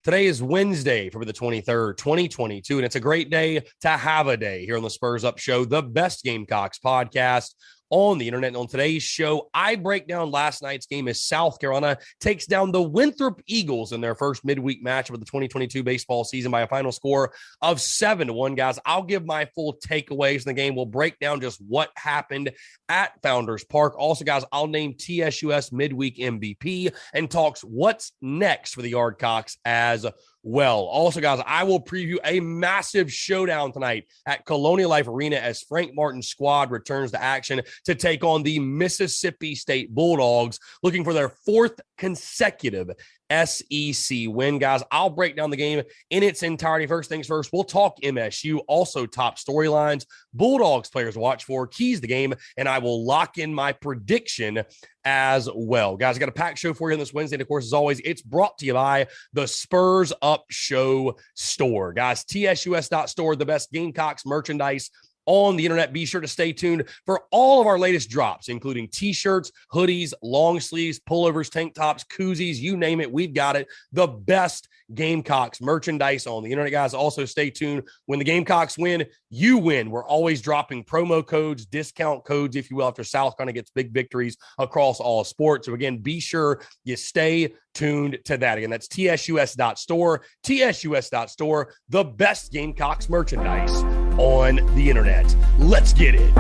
Today is Wednesday, February the 23rd, 2022, and it's a great day to have a day here on the Spurs Up Show, the best Gamecocks podcast on the internet. And on today's show, I break down last night's game as South Carolina takes down the Winthrop Eagles in their first midweek matchup of the 2022 baseball season by a final score of 7-1. Guys, I'll give my full takeaways in the game. We'll break down just what happened at Founders Park. Also, guys, I'll name TSUS Midweek MVP and talks what's next for the Yardcocks as well. Also, guys, I will preview a massive showdown tonight at Colonial Life Arena as Frank Martin's squad returns to action to take on the Mississippi State Bulldogs, looking for their fourth consecutive SEC win. Guys, I'll break down the game in its entirety. First things first, we'll talk MSU, also top storylines, Bulldogs players to watch for, keys to the game, and I will lock in my prediction as well. Guys, I got a packed show for you on this Wednesday. And of course, as always, it's brought to you by the Spurs Up Show store. Guys, TSUS.store, the best Gamecocks merchandise on the internet. Be sure to stay tuned for all of our latest drops, including t-shirts, hoodies, long sleeves, pullovers, tank tops, koozies, you name it. We've got it. The best Gamecocks merchandise on the internet, guys. Also stay tuned. When the Gamecocks win, you win. We're always dropping promo codes, discount codes, if you will, after South Carolina gets big victories across all sports. So again, be sure you stay tuned to that. Again, that's TSUS.store, TSUS.store, the best Gamecocks merchandise on the internet. Let's get it.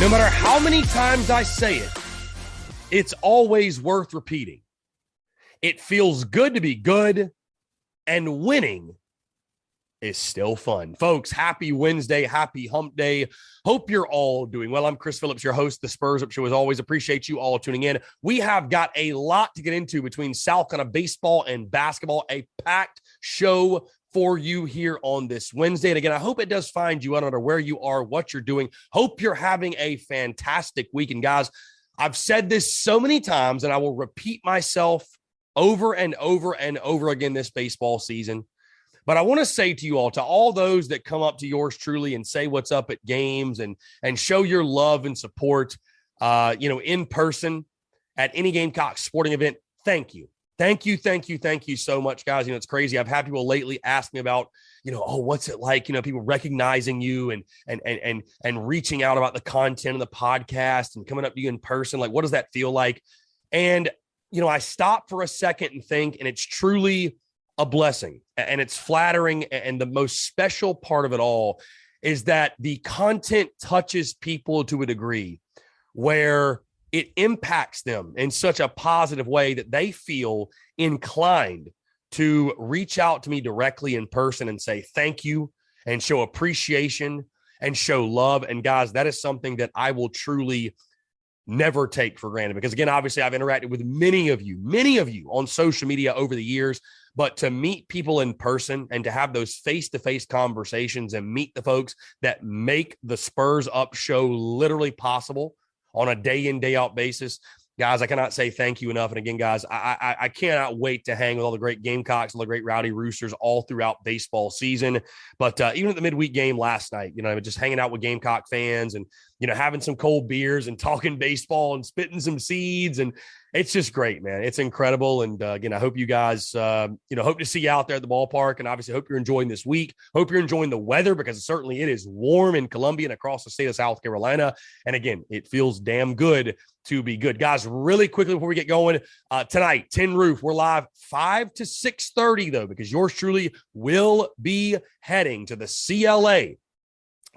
No matter how many times I say it, it's always worth repeating. It feels good to be good, and winning is still fun. Folks, happy Wednesday, happy hump day. Hope you're all doing well. I'm Chris Phillips, your host, the Spurs Up Show. As always, appreciate you all tuning in. We have got a lot to get into between South Carolina baseball and basketball, a packed show for you here on this Wednesday. And again, I hope it does find you, I don't know where you are, what you're doing. Hope you're having a fantastic week. And guys, I've said this so many times, and I will repeat myself over and over and over again this baseball season. But I want to say to you all, to all those that come up to yours truly and say what's up at games and show your love and support, in person at any Gamecock sporting event, thank you. Thank you so much, guys. It's crazy. I've had people lately ask me about, what's it like, people recognizing you and reaching out about the content of the podcast and coming up to you in person. Like, what does that feel like? And, I stop for a second and think, and it's truly a blessing and it's flattering. And the most special part of it all is that the content touches people to a degree where it impacts them in such a positive way that they feel inclined to reach out to me directly in person and say thank you and show appreciation and show love. And guys, that is something that I will truly never take for granted, because again, obviously I've interacted with many of you on social media over the years, but to meet people in person and to have those face-to-face conversations and meet the folks that make the Spurs Up Show literally possible on a day in, day out basis. Guys, I cannot say thank you enough. And again, guys, I cannot wait to hang with all the great Gamecocks and the great Rowdy Roosters all throughout baseball season. But even at the midweek game last night, just hanging out with Gamecock fans and, having some cold beers and talking baseball and spitting some seeds. And it's just great, man. It's incredible. And again, I hope you guys, hope to see you out there at the ballpark. And obviously hope you're enjoying this week. Hope you're enjoying the weather, because certainly it is warm in Columbia and across the state of South Carolina. And again, it feels damn good to be good. Guys, really quickly before we get going, tonight, Tin Roof, we're live 5 to 6:30 though, because yours truly will be heading to the CLA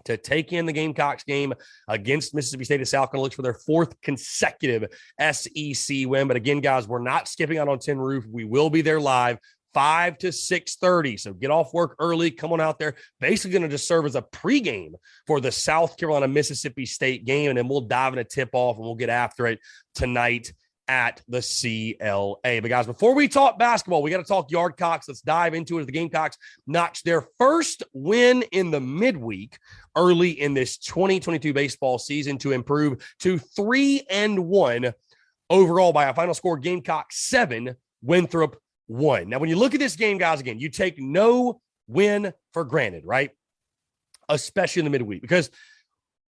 to take in the Gamecocks game against Mississippi State of South Carolina. Looks for their fourth consecutive SEC win. But again, guys, we're not skipping out on Tin Roof. We will be there live 5 to 6:30. So get off work early, come on out there. Basically going to just serve as a pregame for the South Carolina-Mississippi State game, and then we'll dive into tip-off, and we'll get after it tonight at the CLA. But guys, before we talk basketball, we got to talk Yardcocks. Let's dive into it. The Gamecocks notched their first win in the midweek early in this 2022 baseball season to improve to 3-1 overall by a final score. Gamecocks 7, Winthrop 1. Now, when you look at this game, guys, again, you take no win for granted, right? Especially in the midweek, because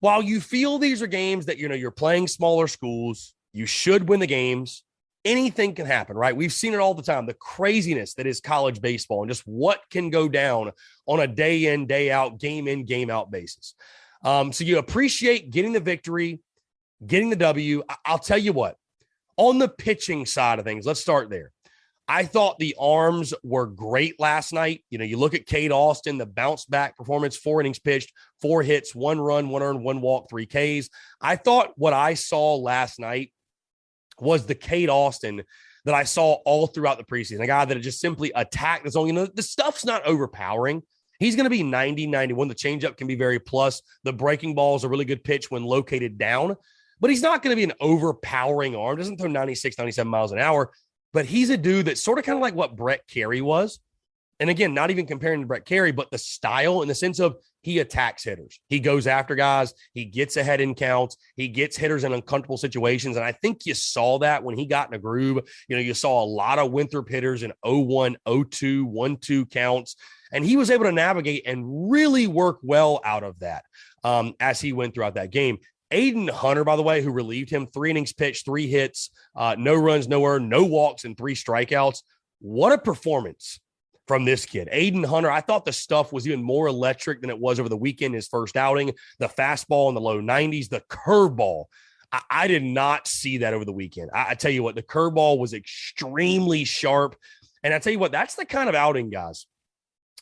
while you feel these are games that, you're playing smaller schools, you should win the games. Anything can happen, right? We've seen it all the time, the craziness that is college baseball and just what can go down on a day in, day out, game out basis. So you appreciate getting the victory, getting the W. I'll tell you what, on the pitching side of things, let's start there. I thought the arms were great last night. You look at Cade Austin, the bounce back performance, 4 innings pitched, 4 hits, 1 run, 1 earned, 1 walk, 3 Ks. I thought what I saw last night was the Cade Austin that I saw all throughout the preseason, a guy that had just simply attacked the zone. The stuff's not overpowering. He's going to be 90, 91. The changeup can be very plus. The breaking ball is a really good pitch when located down, but he's not going to be an overpowering arm. Doesn't throw 96, 97 miles an hour, but he's a dude that's sort of kind of like what Brett Carey was. And again, not even comparing to Brett Carey, but the style in the sense of he attacks hitters. He goes after guys. He gets ahead in counts. He gets hitters in uncomfortable situations. And I think you saw that when he got in a groove. You saw a lot of Winthrop hitters in 0-1, 0-2, 1-2 counts. And he was able to navigate and really work well out of that as he went throughout that game. Aiden Hunter, by the way, who relieved him, 3 innings pitched, 3 hits, no runs, no earned, no walks, and 3 strikeouts. What a performance from this kid. Aiden Hunter, I thought the stuff was even more electric than it was over the weekend, his first outing. The fastball in the low 90s, the curveball. I did not see that over the weekend. I tell you what, the curveball was extremely sharp. And I tell you what, that's the kind of outing, guys.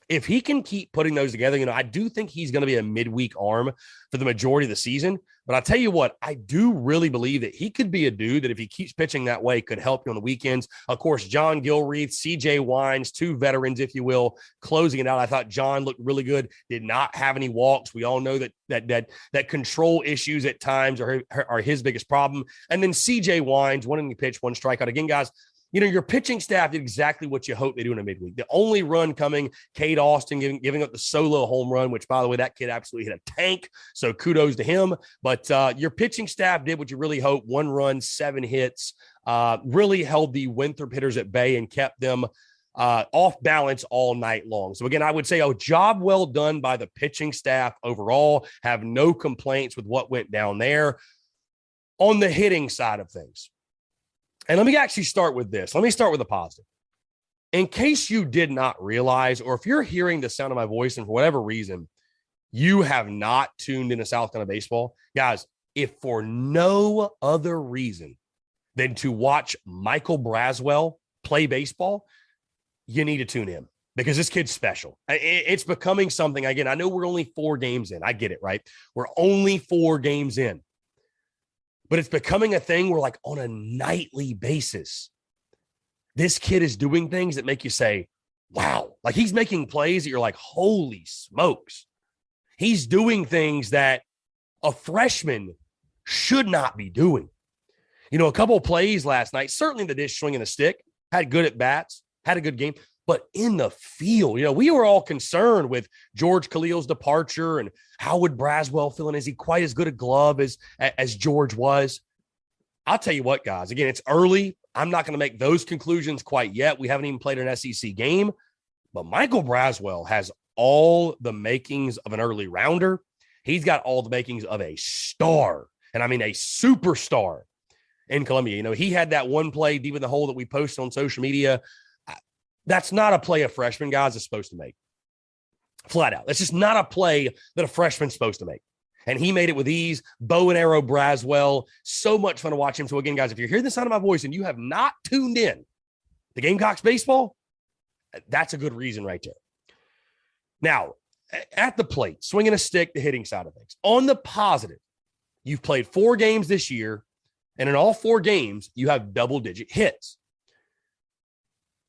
If he can keep putting those together, I do think he's going to be a midweek arm for the majority of the season. But I'll tell you what, I do really believe that he could be a dude that if he keeps pitching that way, could help you on the weekends. Of course, John Gilreath, CJ Wines, 2 veterans, if you will, closing it out. I thought John looked really good, did not have any walks. We all know that control issues at times are his biggest problem. And then CJ Wines, 1 inning pitch, 1 strikeout. Again, guys, your pitching staff did exactly what you hope they do in a midweek. The only run coming, Cade Austin giving up the solo home run, which, by the way, that kid absolutely hit a tank. So kudos to him. But your pitching staff did what you really hope. 1 run, 7 hits, really held the Winthrop hitters at bay and kept them off balance all night long. So, again, I would say a job well done by the pitching staff overall. Have no complaints with what went down there. On the hitting side of things, and let me actually start with this. Let me start with a positive. In case you did not realize, or if you're hearing the sound of my voice and for whatever reason, you have not tuned into South Carolina baseball, guys, if for no other reason than to watch Michael Braswell play baseball, you need to tune in because this kid's special. It's becoming something. Again, I know we're only 4 games in. I get it, right? We're only 4 games in. But it's becoming a thing where, like, on a nightly basis, this kid is doing things that make you say, wow. Like, he's making plays that you're like, holy smokes. He's doing things that a freshman should not be doing. A couple of plays last night, certainly the dish swinging the stick, had good at bats, had a good game. But in the field, we were all concerned with George Khalil's departure and how would Braswell feel, and is he quite as good a glove as George was? I'll tell you what, guys, again, it's early. I'm not going to make those conclusions quite yet. We haven't even played an SEC game, but Michael Braswell has all the makings of an early rounder. He's got all the makings of a star, and I mean a superstar in Columbia. He had that one play deep in the hole that we posted on social media. That's not a play a freshman, guys, is supposed to make. Flat out. That's just not a play that a freshman's supposed to make. And he made it with ease. Bow and arrow Braswell. So much fun to watch him. So again, guys, if you're hearing the sound of my voice and you have not tuned in to Gamecocks baseball, that's a good reason right there. Now, at the plate, swinging a stick, the hitting side of things. On the positive, you've played 4 games this year, and in all 4 games, you have double-digit hits.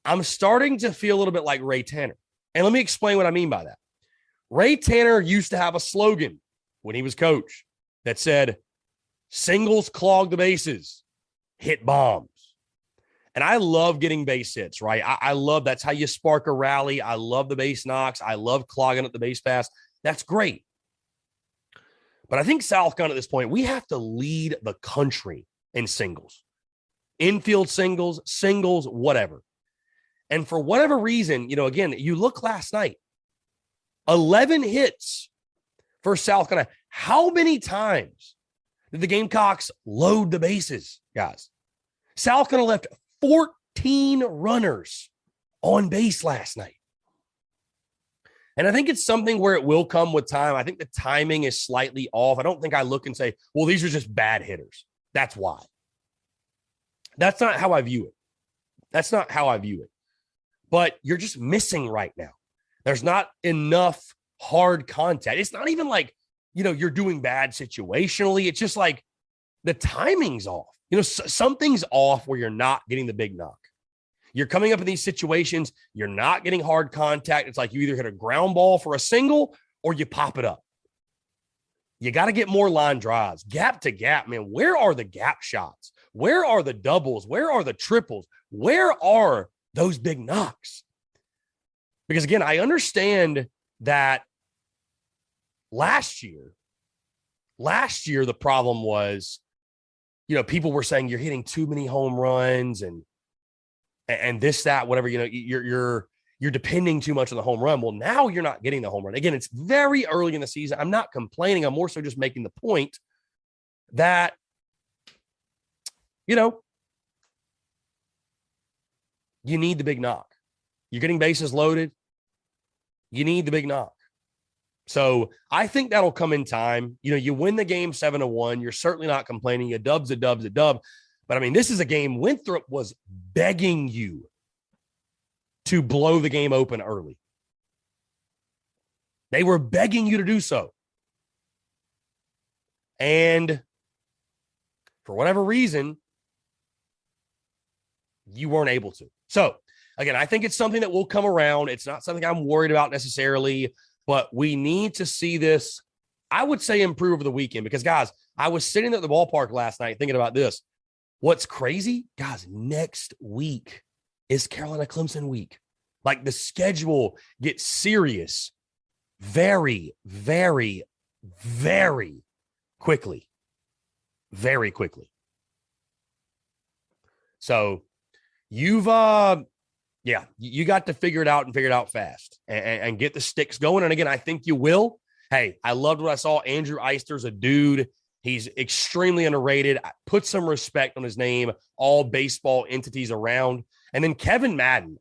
I'm starting to feel a little bit like Ray Tanner. And let me explain what I mean by that. Ray Tanner used to have a slogan when he was coach that said, singles clog the bases, hit bombs. And I love getting base hits, right? I love, that's how you spark a rally. I love the base knocks. I love clogging up the base pass. That's great. But I think South Carolina at this point, we have to lead the country in singles. Infield singles, whatever. And for whatever reason, again, you look last night, 11 hits for South Carolina. How many times did the Gamecocks load the bases, guys? South Carolina left 14 runners on base last night. And I think it's something where it will come with time. I think the timing is slightly off. I don't think I look and say, well, these are just bad hitters. That's why. That's not how I view it. But you're just missing right now. There's not enough hard contact. It's not even like, you're doing bad situationally. It's just like the timing's off. Something's off where you're not getting the big knock. You're coming up in these situations. You're not getting hard contact. It's like you either hit a ground ball for a single or you pop it up. You got to get more line drives, gap to gap, man. Where are the gap shots? Where are the doubles? Where are the triples? Where are those big knocks? Because again, I understand that last year, the problem was, people were saying you're hitting too many home runs and this, that, whatever, you're depending too much on the home run. Well, now you're not getting the home run. Again, it's very early in the season. I'm not complaining. I'm more so just making the point that, you need the big knock. You're getting bases loaded. You need the big knock. So I think that'll come in time. You win the game 7-1. You're certainly not complaining. A dub's a dub's a dub. But I mean, this is a game Winthrop was begging you to blow the game open early. They were begging you to do so. And for whatever reason, you weren't able to. So again, I think it's something that will come around. It's not something I'm worried about necessarily, but we need to see this, I would say, improve over the weekend. Because, guys, I was sitting at the ballpark last night thinking about this. What's crazy, guys, next week is Carolina Clemson week. Like, the schedule gets serious very, very, very quickly. Very quickly. So you've, you got to figure it out and figure it out fast and get the sticks going. And again, I think you will. Hey, I loved what I saw. Andrew Eister's a dude. He's extremely underrated. Put some respect on his name, all baseball entities around. And then Kevin Madden,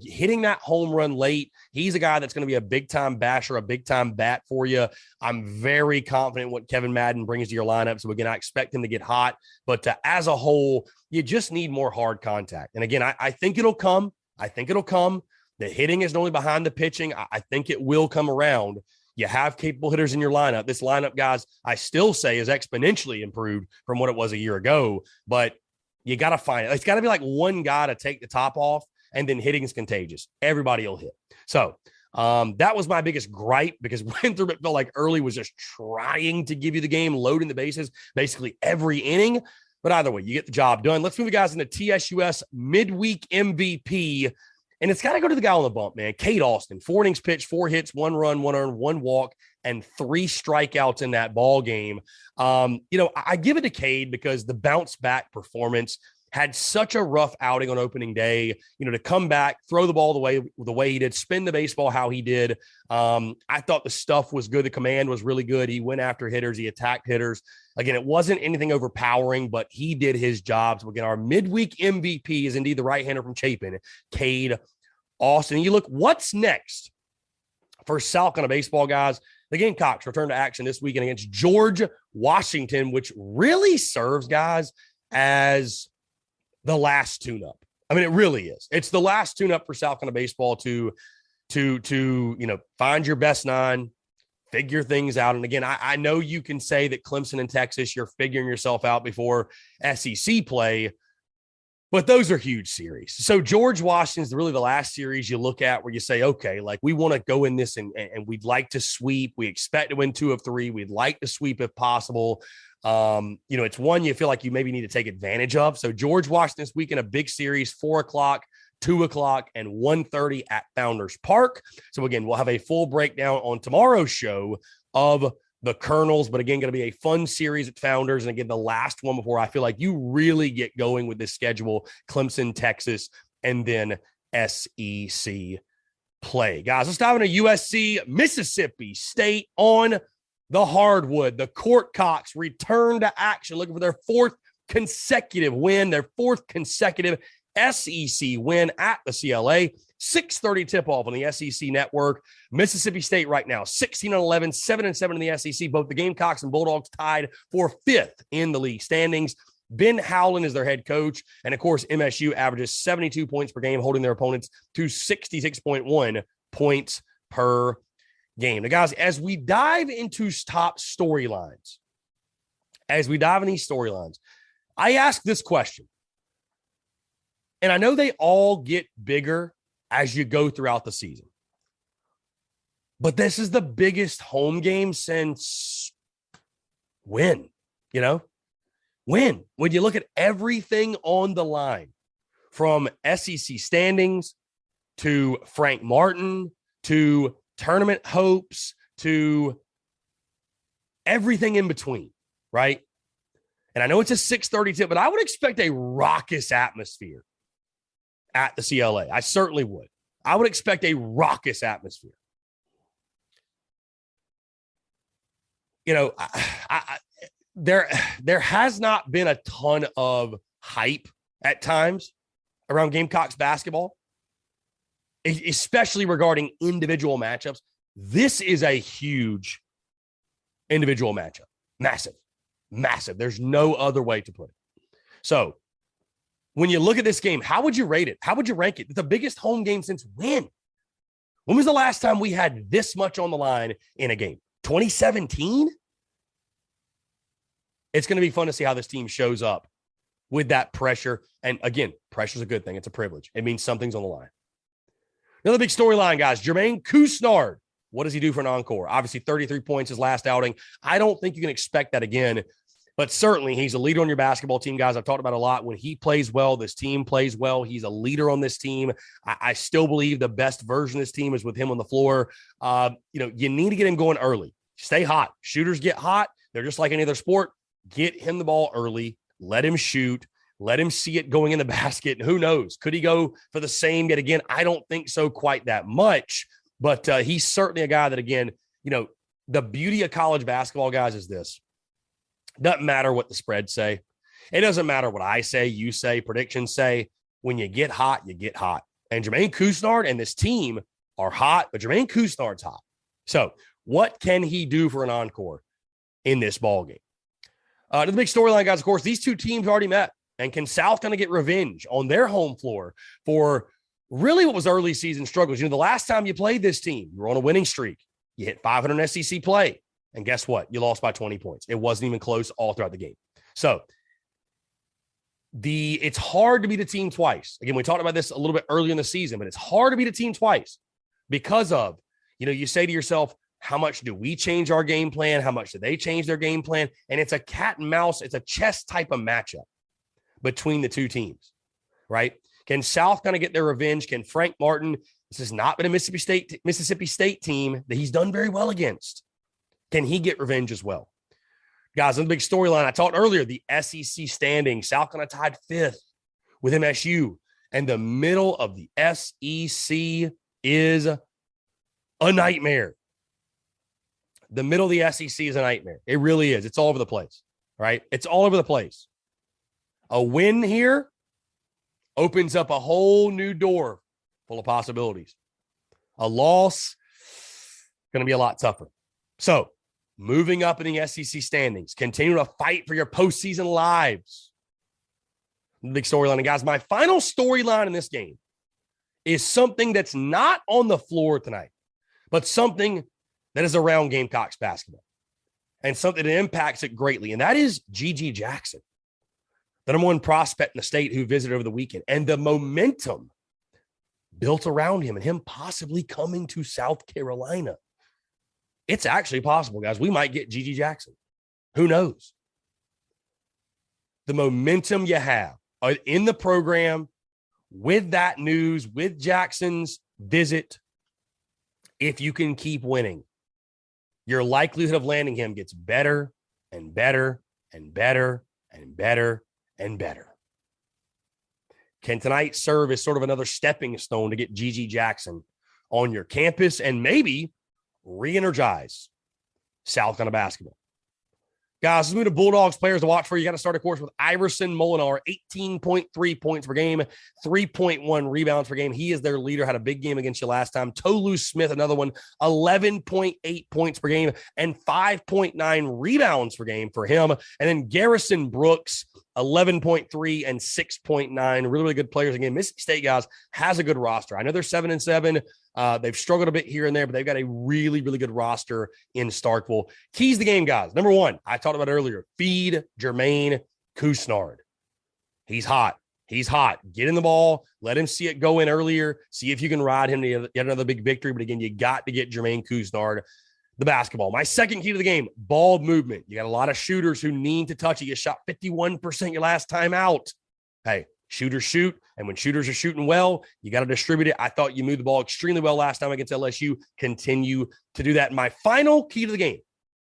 hitting that home run late. He's a guy that's going to be a big-time basher, a big-time bat for you. I'm very confident what Kevin Madden brings to your lineup. So, again, I expect him to get hot. But as a whole, you just need more hard contact. And, again, I think it'll come. The hitting is only behind the pitching. I think it will come around. You have capable hitters in your lineup. This lineup, guys, I still say is exponentially improved from what it was a year ago. But you got to find it. It's got to be like one guy to take the top off, and then hitting is contagious. Everybody will hit. So that was my biggest gripe, because Winthrop, it felt like early was just trying to give you the game, loading the bases basically every inning. But either way, you get the job done. Let's move the guys into TSUS Midweek MVP. And it's got to go to the guy on the bump, man. Cade Austin, 4 innings pitched, 4 hits, 1 run, 1 earned, 1 walk, and 3 strikeouts in that ball game. I give it to Cade because the bounce back performance, had such a rough outing on opening day, to come back, throw the ball the way he did, spin the baseball how he did. I thought the stuff was good. The command was really good. He went after hitters. He attacked hitters. Again, it wasn't anything overpowering, but he did his job. So again, our midweek MVP is indeed the right-hander from Chapin, Cade Austin. You look, what's next for South Carolina baseball, guys? The Gamecocks return to action this weekend against George Washington, which really serves, guys, as the last tune-up. I mean, it really is. It's the last tune-up for South Carolina baseball to find your best 9, figure things out. And again, I know you can say that Clemson and Texas, you're figuring yourself out before SEC play. But those are huge series. So George Washington is really the last series you look at where you say, okay, like we want to go in this and we'd like to sweep. We expect to win 2 of 3. We'd like to sweep if possible. It's one you feel like you maybe need to take advantage of. So George Washington this week in a big series, 4 o'clock, 2 o'clock, and 1:30 at Founders Park. So again, we'll have a full breakdown on tomorrow's show of the Colonels, but again, going to be a fun series at Founders. And again, the last one before I feel like you really get going with this schedule, Clemson, Texas, and then SEC play. Guys, let's dive into USC, Mississippi State on the hardwood. The Yardcocks return to action, looking for their 4th consecutive win, their 4th consecutive SEC win at the CLA. 6:30 tip-off on the SEC network. Mississippi State right now, 16-11, 7-7 in the SEC. Both the Gamecocks and Bulldogs tied for 5th in the league standings. Ben Howland is their head coach. And, of course, MSU averages 72 points per game, holding their opponents to 66.1 points per game. Now, guys, as we dive into top storylines, I ask this question. And I know they all get bigger as you go throughout the season. But this is the biggest home game since when? When? When you look at everything on the line, from SEC standings to Frank Martin to tournament hopes to everything in between, right? And I know it's a 6:30 tip, but I would expect a raucous atmosphere at the CLA. I certainly would. I would expect a raucous atmosphere. There has not been a ton of hype at times around Gamecocks basketball, especially regarding individual matchups. This is a huge individual matchup. Massive. There's no other way to put it. So, when you look at this game, how would you rate it? How would you rank it? It's the biggest home game since when? When was the last time we had this much on the line in a game? 2017? It's going to be fun to see how this team shows up with that pressure. And again, pressure's a good thing. It's a privilege. It means something's on the line. Another big storyline, guys. Jermaine Kusnard. What does he do for an encore? Obviously, 33 points his last outing. I don't think you can expect that again. But certainly, he's a leader on your basketball team, guys. I've talked about a lot. When he plays well, this team plays well. He's a leader on this team. I still believe the best version of this team is with him on the floor. You need to get him going early. Stay hot. Shooters get hot. They're just like any other sport. Get him the ball early. Let him shoot. Let him see it going in the basket. And who knows? Could he go for the same yet again? I don't think so quite that much. But he's certainly a guy that, again, the beauty of college basketball, guys, is this. Doesn't matter what the spreads say. It doesn't matter what I say, you say, predictions say. When you get hot, you get hot. And Jermaine Kusnard and this team are hot, but Jermaine Kusnard's hot. So what can he do for an encore in this ballgame? The big storyline, guys, of course, these two teams already met. And can South kind of get revenge on their home floor for really what was early season struggles? The last time you played this team, you were on a winning streak. You hit 500 SEC play. And guess what? You lost by 20 points. It wasn't even close all throughout the game. So it's hard to beat a team twice. Again, we talked about this a little bit earlier in the season, but it's hard to beat a team twice because of, you say to yourself, how much do we change our game plan? How much do they change their game plan? And it's a cat and mouse. It's a chess type of matchup between the two teams, right? Can South kind of get their revenge? Can Frank Martin, this has not been a Mississippi State team that he's done very well against. Can he get revenge as well? Guys, on the big storyline, I talked earlier, the SEC standing. South Carolina tied 5th with MSU. And the middle of the SEC is a nightmare. The middle of the SEC is a nightmare. It really is. It's all over the place, right? It's all over the place. A win here opens up a whole new door full of possibilities. A loss, going to be a lot tougher. So, moving up in the SEC standings, continue to fight for your postseason lives. Big storyline. And guys, my final storyline in this game is something that's not on the floor tonight, but something that is around Gamecocks basketball and something that impacts it greatly. And that is G.G. Jackson. the number one prospect in the state who visited over the weekend, and the momentum built around him and him possibly coming to South Carolina. It's actually possible, guys. We might get Gigi Jackson. Who knows? The momentum you have in the program with that news, with Jackson's visit, if you can keep winning, your likelihood of landing him gets better and better and better and better and better. Can tonight serve as sort of another stepping stone to get Gigi Jackson on your campus and maybe re-energize South Carolina basketball? Guys, let's move to Bulldogs players to watch for. You got to start, of course, with Iverson Molinar, 18.3 points per game, 3.1 rebounds per game. He is their leader, had a big game against you last time. Tolu Smith, another one, 11.8 points per game and 5.9 rebounds per game for him. And then Garrison Brooks, 11.3 and 6.9. Really, really good players. Again, Mississippi State, guys, has a good roster. I know they're 7-7. They've struggled a bit here and there, but they've got a really, really good roster in Starkville. Keys to the game, guys. Number one, I talked about earlier, feed Jermaine Kusnard. He's hot. He's hot. Get in the ball. Let him see it go in earlier. See if you can ride him to yet another big victory. But again, you got to get Jermaine Kusnard the basketball. My second key to the game, ball movement. You got a lot of shooters who need to touch it. You shot 51% your last time out. Hey, shooters shoot, and when shooters are shooting well, you got to distribute it. I thought you moved the ball extremely well last time against LSU. Continue to do that. And my final key to the game,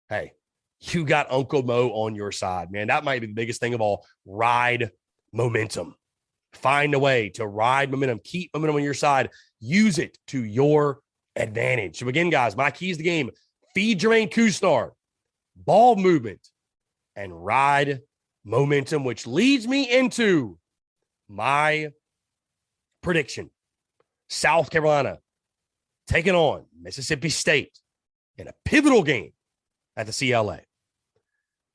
hey, you got Uncle Mo on your side, man. That might be the biggest thing of all. Ride momentum. Find a way to ride momentum. Keep momentum on your side. Use it to your advantage. So again, guys, my keys to the game, feed Jermaine Kusnard, ball movement, and ride momentum, which leads me into my prediction. South Carolina taking on Mississippi State in a pivotal game at the CLA.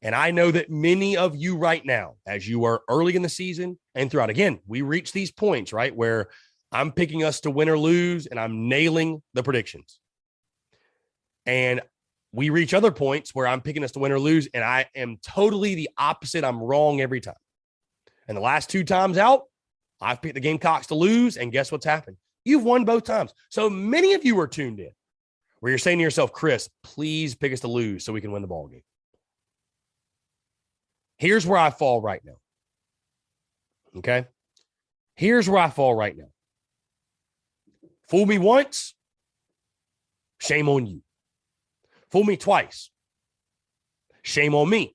And I know that many of you right now, as you are early in the season and throughout, again, we reach these points, right, where I'm picking us to win or lose, and I'm nailing the predictions. And we reach other points where I'm picking us to win or lose, and I am totally the opposite. I'm wrong every time. And the last two times out, I've picked the Gamecocks to lose, and guess what's happened? You've won both times. So many of you are tuned in where you're saying to yourself, Chris, please pick us to lose so we can win the ball game. Here's where I fall right now. Okay? Here's where I fall right now. Fool me once, shame on you. Fool me twice, shame on me.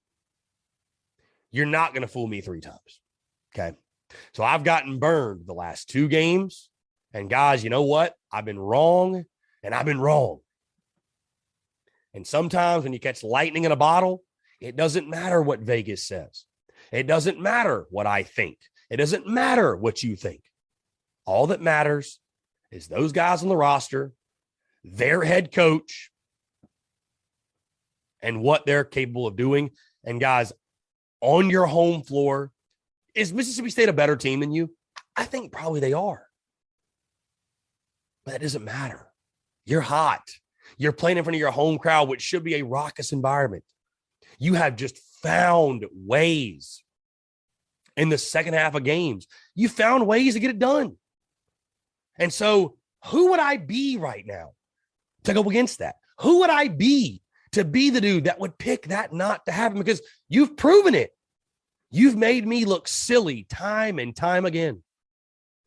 You're not going to fool me three times. Okay? So I've gotten burned the last two games. And guys, you know what? I've been wrong, and I've been wrong. And sometimes when you catch lightning in a bottle, it doesn't matter what Vegas says. It doesn't matter what I think. It doesn't matter what you think. All that matters is those guys on the roster, their head coach, and what they're capable of doing. And guys, on your home floor, is Mississippi State a better team than you? I think probably they are. But that doesn't matter. You're hot. You're playing in front of your home crowd, which should be a raucous environment. You have just found ways in the second half of games. You found ways to get it done. And so who would I be right now to go against that? Who would I be to be the dude that would pick that not to happen? Because you've proven it. You've made me look silly time and time again.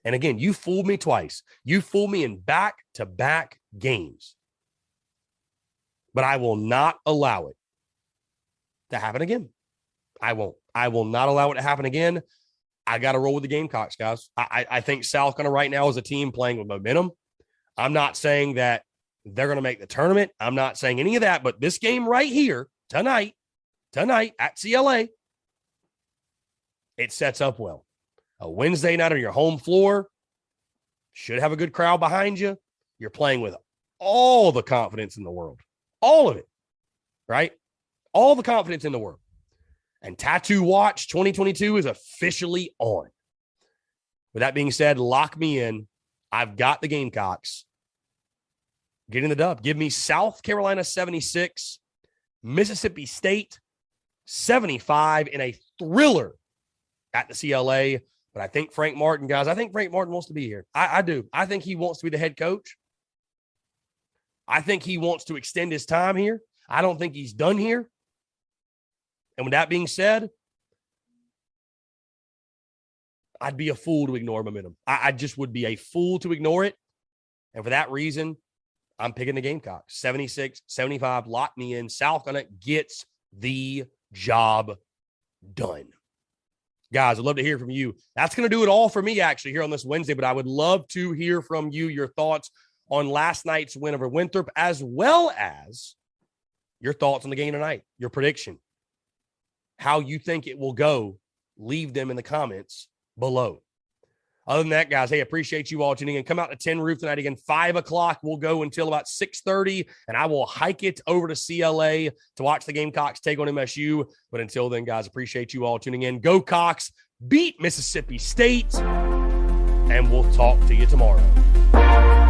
And again, you fooled me twice. You fooled me in back-to-back games. But I will not allow it to happen again. I won't. I will not allow it to happen again. I got to roll with the Gamecocks, guys. I think South Carolina right now is a team playing with momentum. I'm not saying that they're going to make the tournament. I'm not saying any of that. But this game right here, tonight at CLA, it sets up well. A Wednesday night on your home floor, should have a good crowd behind you. You're playing with all the confidence in the world. All of it, right? All the confidence in the world. And Tattoo Watch 2022 is officially on. With that being said, lock me in. I've got the Gamecocks getting the dub. Give me South Carolina 76, Mississippi State 75 in a thriller at the CLA. But I think Frank Martin, guys, I think Frank Martin wants to be here. I do. I think he wants to be the head coach. I think he wants to extend his time here. I don't think he's done here. And with that being said, I'd be a fool to ignore momentum. I just would be a fool to ignore it. And for that reason, I'm picking the Gamecocks. 76-75, lock me in. South Carolina gets the job done. Guys, I'd love to hear from you. That's going to do it all for me, actually, here on this Wednesday. But I would love to hear from you, your thoughts on last night's win over Winthrop, as well as your thoughts on the game tonight, your prediction, how you think it will go. Leave them in the comments below. Other than that, guys, hey, appreciate you all tuning in. Come out to 10 Roof tonight again, 5 o'clock. We'll go until about 6:30, and I will hike it over to CLA to watch the Gamecocks take on MSU. But until then, guys, appreciate you all tuning in. Go Cox, beat Mississippi State, and we'll talk to you tomorrow.